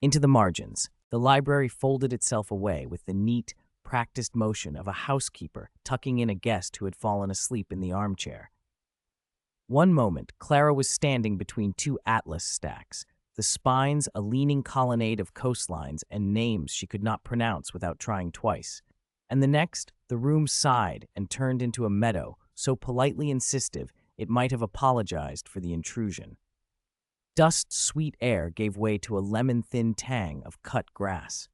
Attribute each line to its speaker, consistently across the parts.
Speaker 1: Into the margins, the library folded itself away with the neat, practiced motion of a housekeeper tucking in a guest who had fallen asleep in the armchair. One moment, Clara was standing between two atlas stacks, the spines a leaning colonnade of coastlines and names she could not pronounce without trying twice. And the next, the room sighed and turned into a meadow, so politely insistive it might have apologized for the intrusion. Dust-sweet air gave way to a lemon-thin tang of cut grass.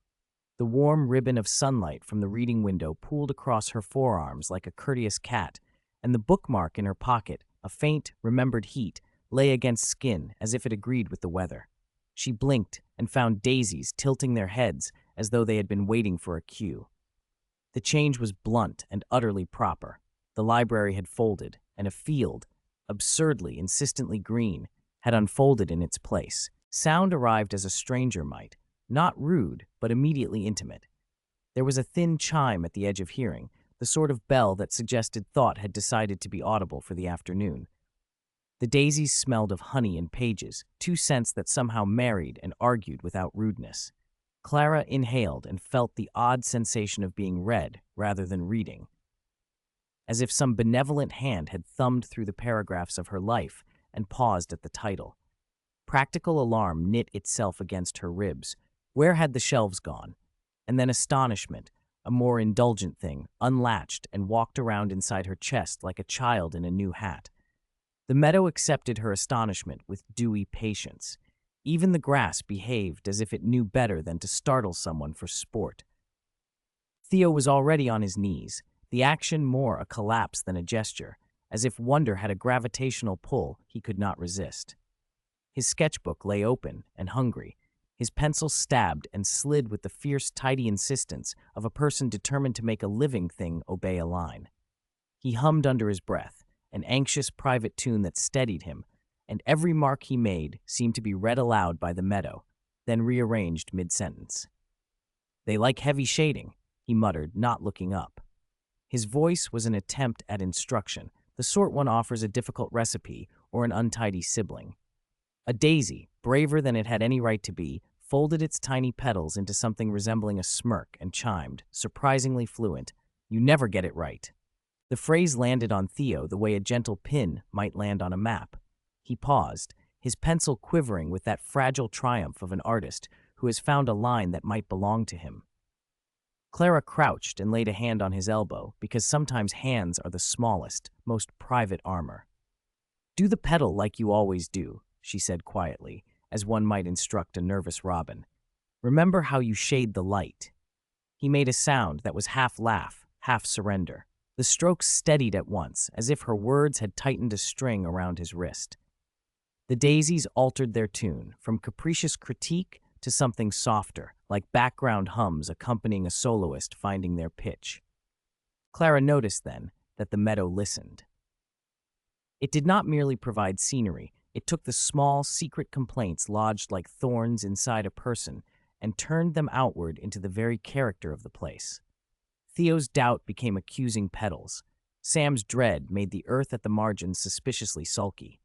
Speaker 1: The warm ribbon of sunlight from the reading window pooled across her forearms like a courteous cat, and the bookmark in her pocket, a faint, remembered heat, lay against skin as if it agreed with the weather. She blinked and found daisies tilting their heads as though they had been waiting for a cue. The change was blunt and utterly proper. The library had folded, and a field, absurdly, insistently green, had unfolded in its place. Sound arrived as a stranger might, not rude, but immediately intimate. There was a thin chime at the edge of hearing, the sort of bell that suggested thought had decided to be audible for the afternoon. The daisies smelled of honey and pages, two scents that somehow married and argued without rudeness. Clara inhaled and felt the odd sensation of being read rather than reading, as if some benevolent hand had thumbed through the paragraphs of her life and paused at the title. Practical alarm knit itself against her ribs. Where had the shelves gone? And then astonishment, a more indulgent thing, unlatched and walked around inside her chest like a child in a new hat. The meadow accepted her astonishment with dewy patience. Even the grass behaved as if it knew better than to startle someone for sport. Theo was already on his knees, the action more a collapse than a gesture, as if wonder had a gravitational pull he could not resist. His sketchbook lay open and hungry, his pencil stabbed and slid with the fierce, tidy insistence of a person determined to make a living thing obey a line. He hummed under his breath, an anxious private tune that steadied him, and every mark he made seemed to be read aloud by the meadow, then rearranged mid-sentence. "They like heavy shading," he muttered, not looking up. His voice was an attempt at instruction, the sort one offers a difficult recipe or an untidy sibling. A daisy, braver than it had any right to be, folded its tiny petals into something resembling a smirk and chimed, surprisingly fluent, "You never get it right." The phrase landed on Theo the way a gentle pin might land on a map. He paused, his pencil quivering with that fragile triumph of an artist who has found a line that might belong to him. Clara crouched and laid a hand on his elbow, because sometimes hands are the smallest, most private armor. "Do the petal like you always do," she said quietly, as one might instruct a nervous robin. "Remember how you shade the light." He made a sound that was half laugh, half surrender. The strokes steadied at once, as if her words had tightened a string around his wrist. The daisies altered their tune, from capricious critique to something softer, like background hums accompanying a soloist finding their pitch. Clara noticed then that the meadow listened. It did not merely provide scenery, it took the small, secret complaints lodged like thorns inside a person and turned them outward into the very character of the place. Theo's doubt became accusing petals. Sam's dread made the earth at the margins suspiciously sulky.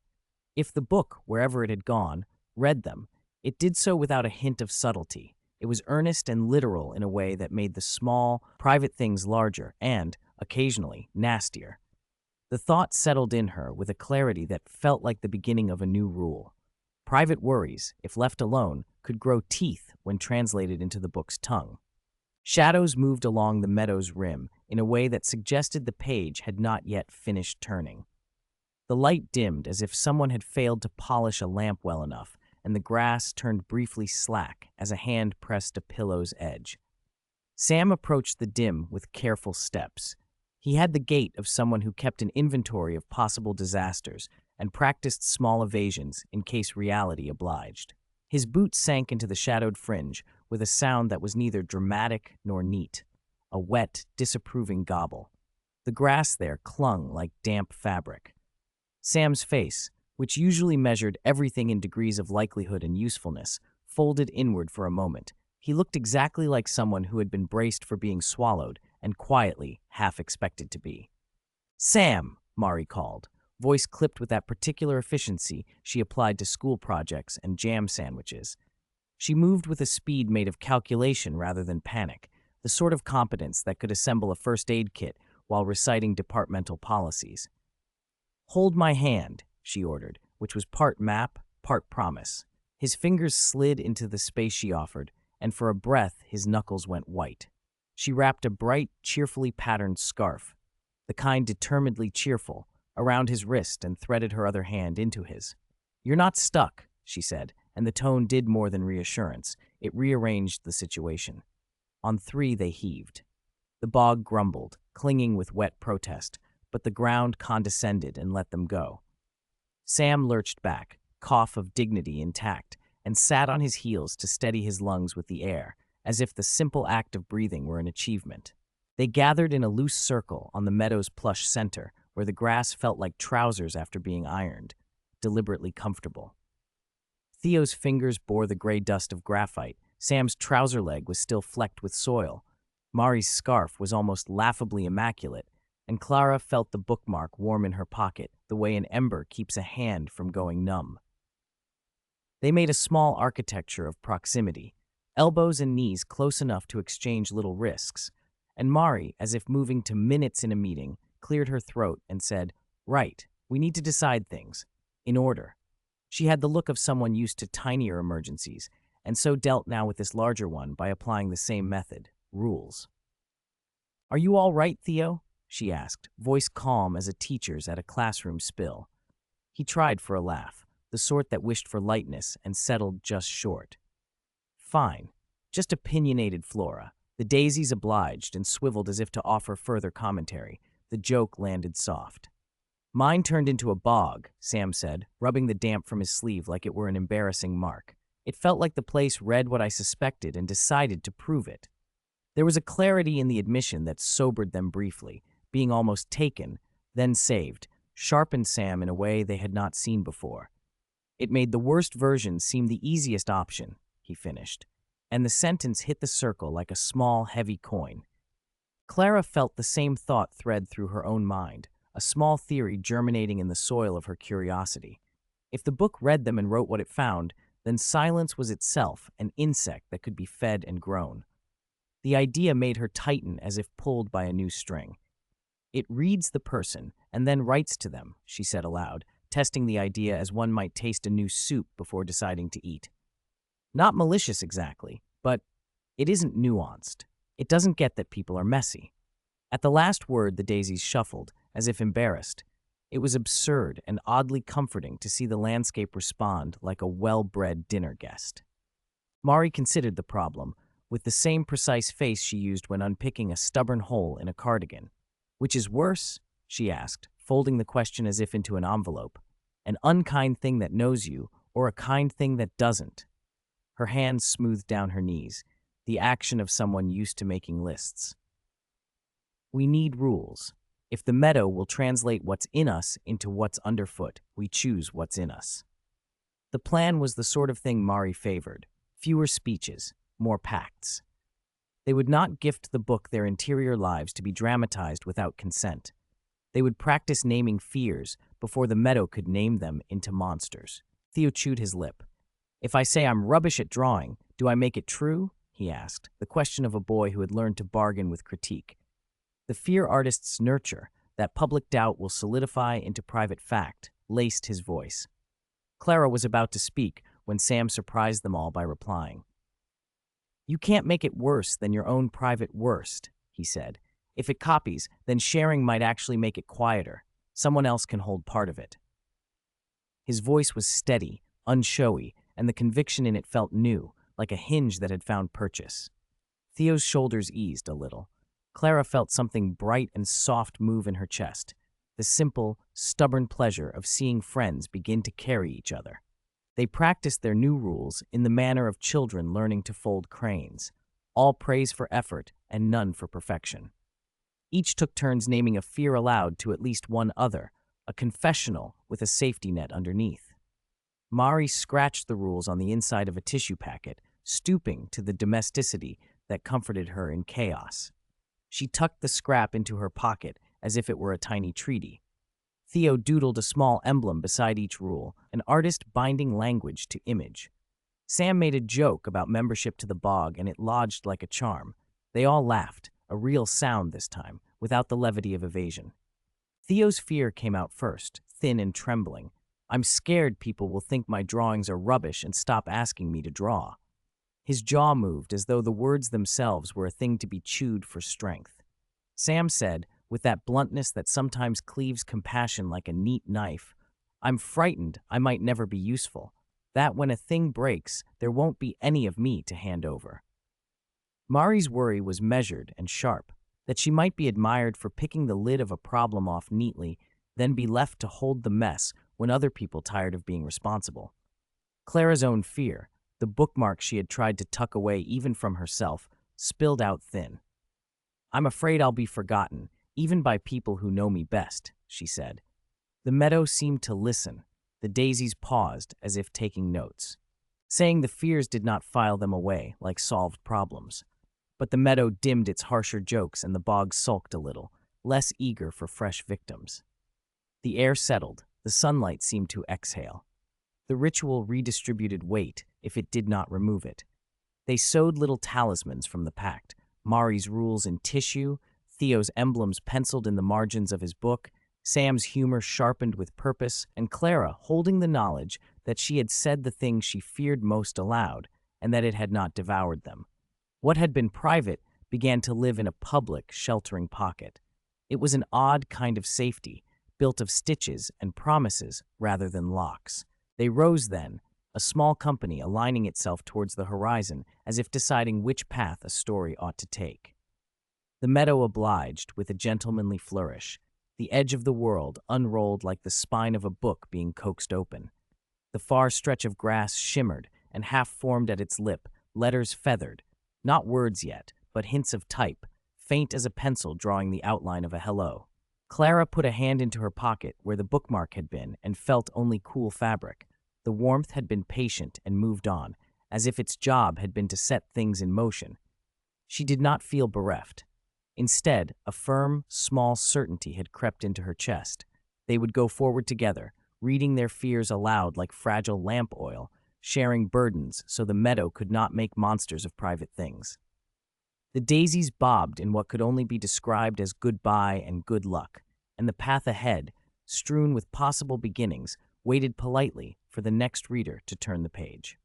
Speaker 1: If the book, wherever it had gone, read them, it did so without a hint of subtlety. It was earnest and literal in a way that made the small, private things larger and, occasionally, nastier. The thought settled in her with a clarity that felt like the beginning of a new rule. Private worries, if left alone, could grow teeth when translated into the book's tongue. Shadows moved along the meadow's rim in a way that suggested the page had not yet finished turning. The light dimmed as if someone had failed to polish a lamp well enough, and the grass turned briefly slack as a hand pressed a pillow's edge. Sam approached the dim with careful steps. He had the gait of someone who kept an inventory of possible disasters and practiced small evasions in case reality obliged. His boots sank into the shadowed fringe with a sound that was neither dramatic nor neat, a wet, disapproving gobble. The grass there clung like damp fabric. Sam's face, which usually measured everything in degrees of likelihood and usefulness, folded inward for a moment. He looked exactly like someone who had been braced for being swallowed and quietly half expected to be. "Sam," Mari called, voice clipped with that particular efficiency she applied to school projects and jam sandwiches. She moved with a speed made of calculation rather than panic, the sort of competence that could assemble a first aid kit while reciting departmental policies. "Hold my hand," she ordered, which was part map, part promise. His fingers slid into the space she offered, and for a breath his knuckles went white. She wrapped a bright, cheerfully patterned scarf, the kind determinedly cheerful, around his wrist and threaded her other hand into his. "You're not stuck," she said, and the tone did more than reassurance. It rearranged the situation. On three they heaved. The bog grumbled, clinging with wet protest, but the ground condescended and let them go. Sam lurched back, cough of dignity intact, and sat on his heels to steady his lungs with the air, as if the simple act of breathing were an achievement. They gathered in a loose circle on the meadow's plush center, where the grass felt like trousers after being ironed, deliberately comfortable. Theo's fingers bore the gray dust of graphite. Sam's trouser leg was still flecked with soil. Mari's scarf was almost laughably immaculate, and Clara felt the bookmark warm in her pocket, the way an ember keeps a hand from going numb. They made a small architecture of proximity, elbows and knees close enough to exchange little risks, and Mari, as if moving to minutes in a meeting, cleared her throat and said, "Right, we need to decide things. In order." She had the look of someone used to tinier emergencies, and so dealt now with this larger one by applying the same method, rules. "Are you all right, Theo?" she asked, voice calm as a teacher's at a classroom spill. He tried for a laugh, the sort that wished for lightness and settled just short. "Fine. Just opinionated Flora." The daisies obliged and swiveled as if to offer further commentary. The joke landed soft. "Mine turned into a bog," Sam said, rubbing the damp from his sleeve like it were an embarrassing mark. "It felt like the place read what I suspected and decided to prove it." There was a clarity in the admission that sobered them briefly, being almost taken, then saved, sharpened Sam in a way they had not seen before. "It made the worst version seem the easiest option," he finished, and the sentence hit the circle like a small, heavy coin. Clara felt the same thought thread through her own mind, a small theory germinating in the soil of her curiosity. If the book read them and wrote what it found, then silence was itself an insect that could be fed and grown. The idea made her tighten as if pulled by a new string. "It reads the person and then writes to them," she said aloud, testing the idea as one might taste a new soup before deciding to eat. "Not malicious exactly, but it isn't nuanced. It doesn't get that people are messy." At the last word, the daisies shuffled, as if embarrassed. It was absurd and oddly comforting to see the landscape respond like a well-bred dinner guest. Mari considered the problem, with the same precise face she used when unpicking a stubborn hole in a cardigan. "Which is worse?" she asked, folding the question as if into an envelope. "An unkind thing that knows you, or a kind thing that doesn't?" Her hands smoothed down her knees, the action of someone used to making lists. "We need rules. If the meadow will translate what's in us into what's underfoot, we choose what's in us." The plan was the sort of thing Mari favored. Fewer speeches, more pacts. They would not gift the book their interior lives to be dramatized without consent. They would practice naming fears before the meadow could name them into monsters. Theo chewed his lip. "If I say I'm rubbish at drawing, do I make it true?" he asked, the question of a boy who had learned to bargain with critique. The fear artist's nurture, that public doubt will solidify into private fact, laced his voice. Clara was about to speak when Sam surprised them all by replying. "You can't make it worse than your own private worst," he said. "If it copies, then sharing might actually make it quieter. Someone else can hold part of it." His voice was steady, unshowy, and the conviction in it felt new, like a hinge that had found purchase. Theo's shoulders eased a little. Clara felt something bright and soft move in her chest, the simple, stubborn pleasure of seeing friends begin to carry each other. They practiced their new rules in the manner of children learning to fold cranes, all praise for effort and none for perfection. Each took turns naming a fear aloud to at least one other, a confessional with a safety net underneath. Mari scratched the rules on the inside of a tissue packet, stooping to the domesticity that comforted her in chaos. She tucked the scrap into her pocket as if it were a tiny treaty. Theo doodled a small emblem beside each rule, an artist binding language to image. Sam made a joke about membership to the bog, and it lodged like a charm. They all laughed, a real sound this time, without the levity of evasion. Theo's fear came out first, thin and trembling. I'm scared people will think my drawings are rubbish and stop asking me to draw. His jaw moved as though the words themselves were a thing to be chewed for strength. Sam said, with that bluntness that sometimes cleaves compassion like a neat knife, I'm frightened I might never be useful. That when a thing breaks, there won't be any of me to hand over. Mari's worry was measured and sharp, that she might be admired for picking the lid of a problem off neatly, then be left to hold the mess when other people tired of being responsible. Clara's own fear, the bookmark she had tried to tuck away even from herself, spilled out thin. I'm afraid I'll be forgotten, even by people who know me best, she said. The meadow seemed to listen. The daisies paused as if taking notes, saying the fears did not file them away like solved problems. But the meadow dimmed its harsher jokes and the bog sulked a little, less eager for fresh victims. The air settled. The sunlight seemed to exhale. The ritual redistributed weight if it did not remove it. They sewed little talismans from the pact, Mari's rules in tissue, Theo's emblems penciled in the margins of his book, Sam's humor sharpened with purpose, and Clara holding the knowledge that she had said the things she feared most aloud and that it had not devoured them. What had been private began to live in a public, sheltering pocket. It was an odd kind of safety, built of stitches and promises rather than locks. They rose then, a small company aligning itself towards the horizon as if deciding which path a story ought to take. The meadow obliged with a gentlemanly flourish. The edge of the world unrolled like the spine of a book being coaxed open. The far stretch of grass shimmered and half formed at its lip, letters feathered, not words yet, but hints of type, faint as a pencil drawing the outline of a hello. Clara put a hand into her pocket where the bookmark had been and felt only cool fabric. The warmth had been patient and moved on, as if its job had been to set things in motion. She did not feel bereft. Instead, a firm, small certainty had crept into her chest. They would go forward together, reading their fears aloud like fragile lamp oil, sharing burdens so the meadow could not make monsters of private things. The daisies bobbed in what could only be described as goodbye and good luck, and the path ahead, strewn with possible beginnings, waited politely for the next reader to turn the page.